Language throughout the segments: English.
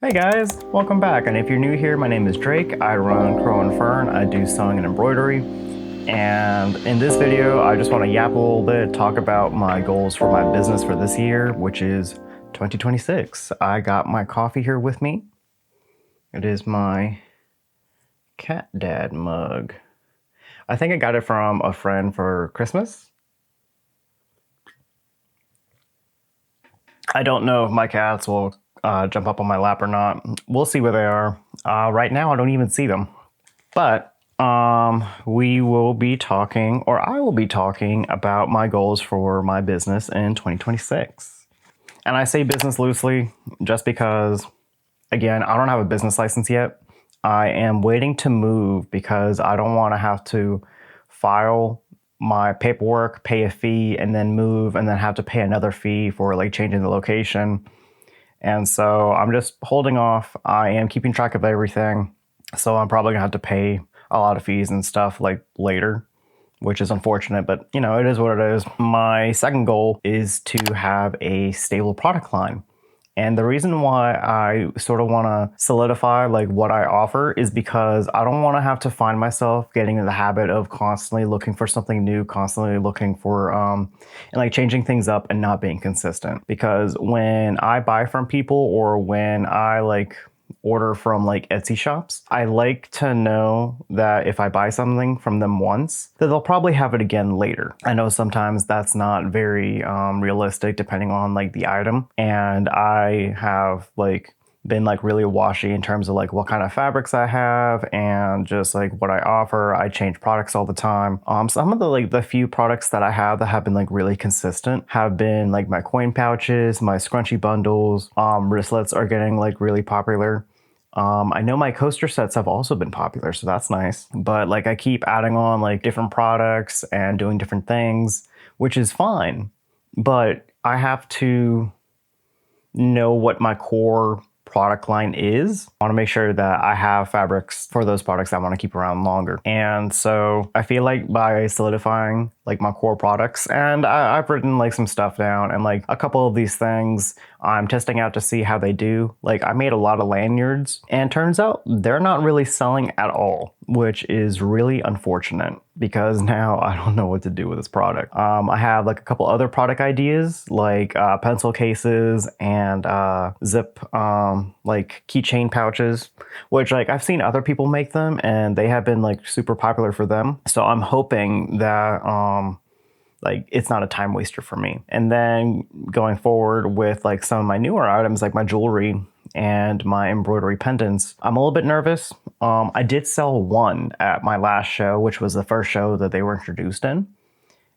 Hey guys, welcome back. And if you're new here, my name is Drake. I run Crow and Fern. I do sewing and embroidery. And in this video, I just want to yap a little bit, talk about my goals for my business for this year, which is 2026. I got my coffee here with me. It is my cat dad mug. I think I got it from a friend for Christmas. I don't know if my cats will jump up on my lap or not. We'll see where they are. Right now, I don't even see them. But we will be talking, or I will be talking about my goals for my business in 2026. And I say business loosely just because, again, I don't have a business license yet. I am waiting to move because I don't want to have to file my paperwork, pay a fee, and then move, and then have to pay another fee for like changing the location. And so I'm just holding off. I am keeping track of everything. So I'm probably gonna have to pay a lot of fees and stuff like later, which is unfortunate, but you know, it is what it is. My second goal is to have a stable product line. And the reason why I sort of want to solidify like what I offer is because I don't want to have to find myself getting in the habit of constantly looking for something new, constantly looking for and like changing things up and not being consistent. Because when I buy from people or when I like order from like Etsy shops, I like to know that if I buy something from them once, that they'll probably have it again later. I know sometimes that's not very realistic depending on like the item, and I have like been like really washy in terms of like what kind of fabrics I have and just like what I offer. I change products all the time. Some of the few products that I have that have been like really consistent have been like my coin pouches, my scrunchie bundles. Wristlets are getting like really popular. I know my coaster sets have also been popular, so that's nice. But like I keep adding on like different products and doing different things, which is fine. But I have to know what my core product line is. I want to make sure that I have fabrics for those products I want to keep around longer. And so I feel like by solidifying like my core products, and I've written like some stuff down, and like a couple of these things I'm testing out to see how they do. Like I made a lot of lanyards, and turns out they're not really selling at all, which is really unfortunate because now I don't know what to do with this product. I have like a couple other product ideas like pencil cases and zip like keychain pouches, which like I've seen other people make them and they have been like super popular for them. So I'm hoping that like it's not a time waster for me. And then going forward with like some of my newer items like my jewelry and my embroidery pendants, I'm a little bit nervous. I did sell one at my last show, which was the first show that they were introduced in,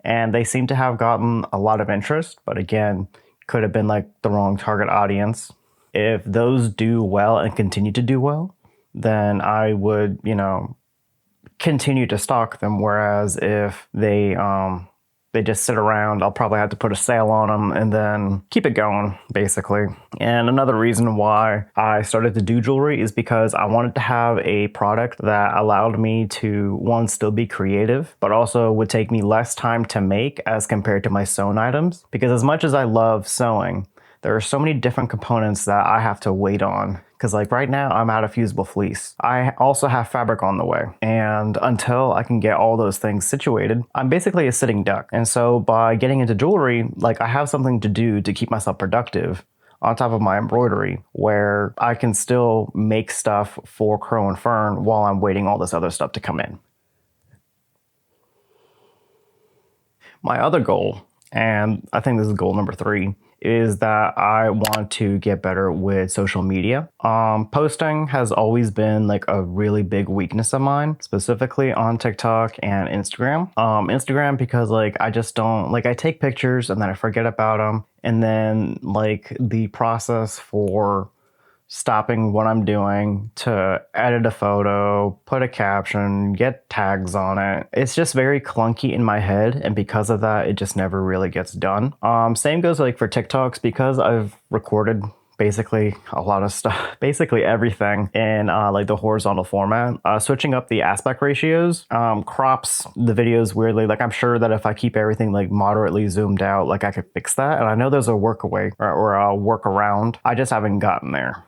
and they seem to have gotten a lot of interest, but again, could have been like the wrong target audience. If those do well and continue to do well, then I would, you know, continue to stock them. Whereas if they just sit around, I'll probably have to put a sale on them and then keep it going, basically. And another reason why I started to do jewelry is because I wanted to have a product that allowed me to, one, still be creative, but also would take me less time to make as compared to my sewn items. Because as much as I love sewing, there are so many different components that I have to wait on. Because like right now I'm out of fusible fleece. I also have fabric on the way. And until I can get all those things situated, I'm basically a sitting duck. And so by getting into jewelry, like I have something to do to keep myself productive on top of my embroidery, where I can still make stuff for Crow and Fern while I'm waiting all this other stuff to come in. My other goal, and I think this is goal number 3, is that I want to get better with social media. Posting has always been like a really big weakness of mine, specifically on TikTok and Instagram. Instagram because like I just don't, like I take pictures and then I forget about them. And then like the process for stopping what I'm doing to edit a photo, put a caption, get tags on it. It's just very clunky in my head, and because of that, it just never really gets done. Same goes like for TikToks, because I've recorded basically a lot of stuff, basically everything in like the horizontal format. Switching up the aspect ratios crops the videos weirdly. Like I'm sure that if I keep everything like moderately zoomed out, like I could fix that. And I know there's a workaway or a workaround. I just haven't gotten there.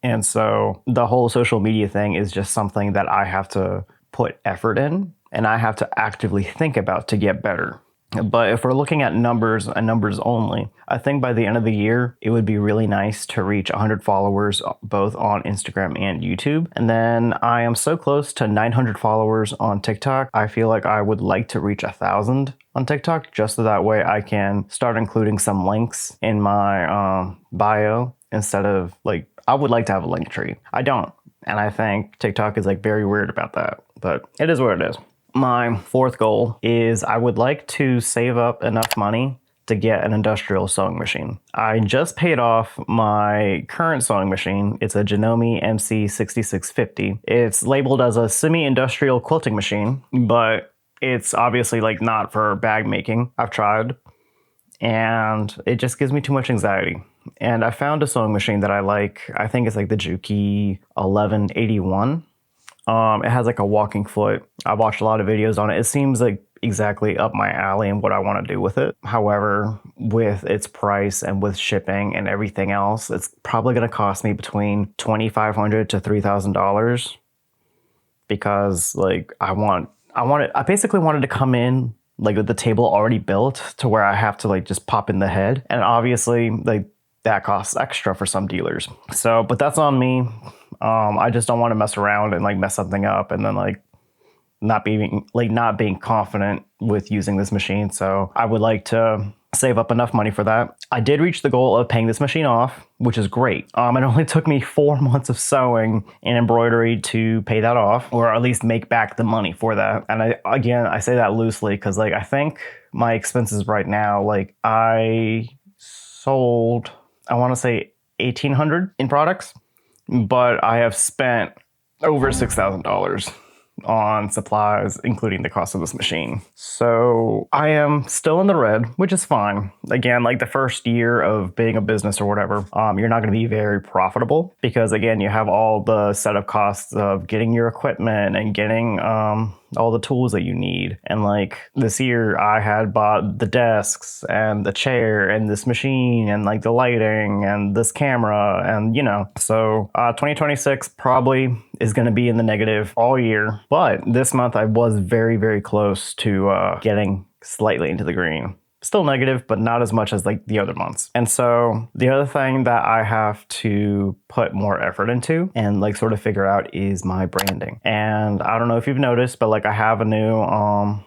And so the whole social media thing is just something that I have to put effort in and I have to actively think about to get better. But if we're looking at numbers and numbers only, I think by the end of the year, it would be really nice to reach 100 followers both on Instagram and YouTube. And then I am so close to 900 followers on TikTok. I feel like I would like to reach 1,000 on TikTok just so that way I can start including some links in my bio instead of like, I would like to have a link tree. I don't. And I think TikTok is like very weird about that, but it is what it is. My fourth goal is I would like to save up enough money to get an industrial sewing machine. I just paid off my current sewing machine. It's a Janome MC6650. It's labeled as a semi-industrial quilting machine, but it's obviously like not for bag making. I've tried and it just gives me too much anxiety. And I found a sewing machine that I like. I think it's like the Juki 1181. It has like a walking foot. I've watched a lot of videos on it. It seems like exactly up my alley and what I want to do with it. However, with its price and with shipping and everything else, it's probably going to cost me between $2,500 to $3,000 because like I basically wanted to come in like with the table already built to where I have to like just pop in the head. And obviously like that costs extra for some dealers. So, but that's on me. I just don't want to mess around and like mess something up and then like not being confident with using this machine. So I would like to save up enough money for that. I did reach the goal of paying this machine off, which is great. It only took me 4 months of sewing and embroidery to pay that off, or at least make back the money for that. And I say that loosely because like I think my expenses right now, like I sold, I want to say 1,800 in products, but I have spent over $6,000 on supplies, including the cost of this machine. So I am still in the red, which is fine. Again, like the first year of being a business or whatever, you're not going to be very profitable because again, you have all the setup costs of getting your equipment and getting all the tools that you need. And like this year I had bought the desks and the chair and this machine and like the lighting and this camera and so 2026 probably is going to be in the negative all year. But this month I was very, very close to getting slightly into the green. Still negative, but not as much as like the other months. And so the other thing that I have to put more effort into and like sort of figure out is my branding. And I don't know if you've noticed, but like I have a new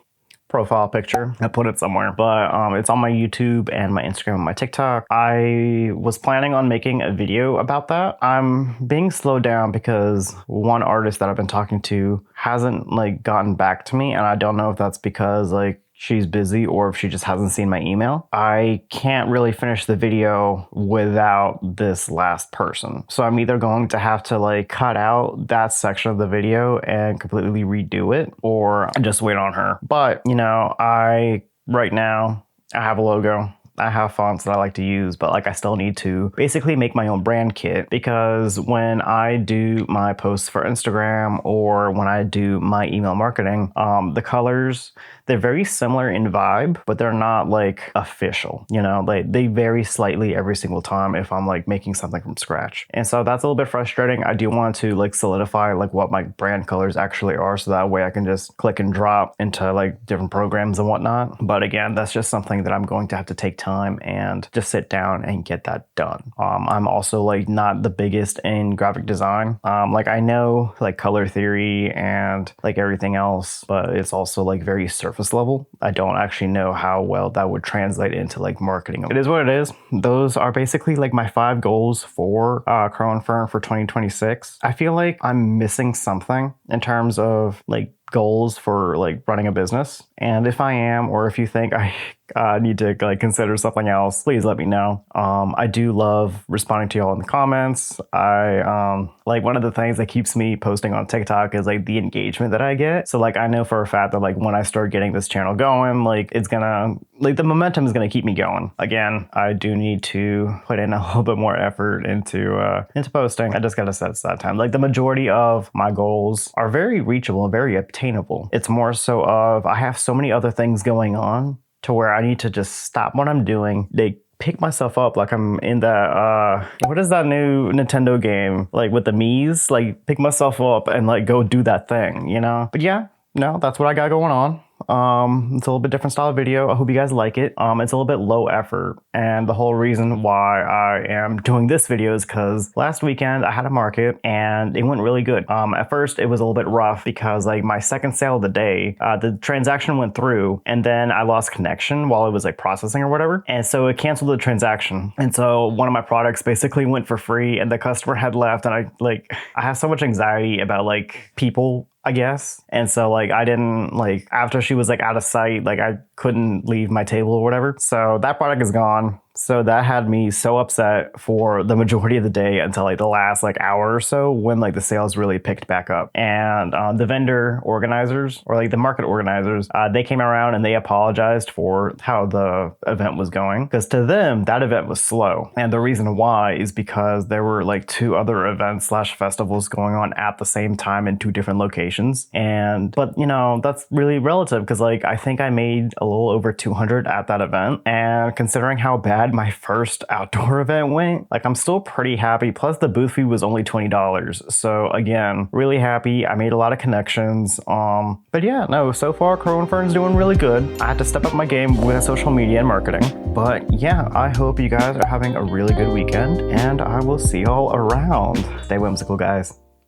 profile picture. I put it somewhere, but it's on my YouTube and my Instagram and my TikTok. I was planning on making a video about that. I'm being slowed down because one artist that I've been talking to hasn't like gotten back to me, and I don't know if that's because like she's busy or if she just hasn't seen my email. I can't really finish the video without this last person. So I'm either going to have to like cut out that section of the video and completely redo it or just wait on her. But right now I have a logo. I have fonts that I like to use, but like I still need to basically make my own brand kit because when I do my posts for Instagram or when I do my email marketing, the colors, they're very similar in vibe, but they're not like official, like they vary slightly every single time if I'm like making something from scratch. And so that's a little bit frustrating. I do want to like solidify like what my brand colors actually are so that way I can just click and drop into like different programs and whatnot. But again, that's just something that I'm going to have to take time and just sit down and get that done. I'm also like not the biggest in graphic design. Like I know like color theory and like everything else, but it's also like very surface level. I don't actually know how well that would translate into like marketing. It is what it is. Those are basically like my 5 goals for Crow and Fern for 2026. I feel like I'm missing something in terms of like goals for like running a business. And if I am, or if you think I need to like consider something else, please let me know. I do love responding to y'all in the comments. I like one of the things that keeps me posting on TikTok is like the engagement that I get. So like I know for a fact that like when I start getting this channel going, like it's gonna like the momentum is gonna keep me going. Again, I do need to put in a little bit more effort into posting. I just gotta set aside time. Like the majority of my goals are very reachable and very obtainable. It's more so of I have so many other things going on to where I need to just stop what I'm doing. They pick myself up like I'm in that what is that new Nintendo game, like with the Mii's, like pick myself up and like go do that thing, you know? But yeah, no, that's what I got going on. It's a little bit different style of video. I hope you guys like it. It's a little bit low effort, and the whole reason why I am doing this video is because last weekend I had a market and it went really good. At first it was a little bit rough because like my second sale of the day, the transaction went through and then I lost connection while it was like processing or whatever, and so it canceled the transaction. And so one of my products basically went for free and the customer had left, and I have so much anxiety about like people, I guess. And so like I didn't, like after she was like out of sight, like I couldn't leave my table or whatever. So that product is gone. So that had me so upset for the majority of the day until like the last like hour or so when like the sales really picked back up. And the vendor organizers, or like the market organizers, they came around and they apologized for how the event was going, because to them that event was slow. And the reason why is because there were like 2 other events slash festivals going on at the same time in 2 different locations. But you know, that's really relative, because like I think I made a little over 200 at that event, and considering how bad my first outdoor event went, like I'm still pretty happy. Plus the booth fee was only $20. So again, really happy. I made a lot of connections. But yeah, no, so far Crow and Fern's doing really good. I had to step up my game with social media and marketing. But yeah, I hope you guys are having a really good weekend, and I will see y'all around. Stay whimsical, guys.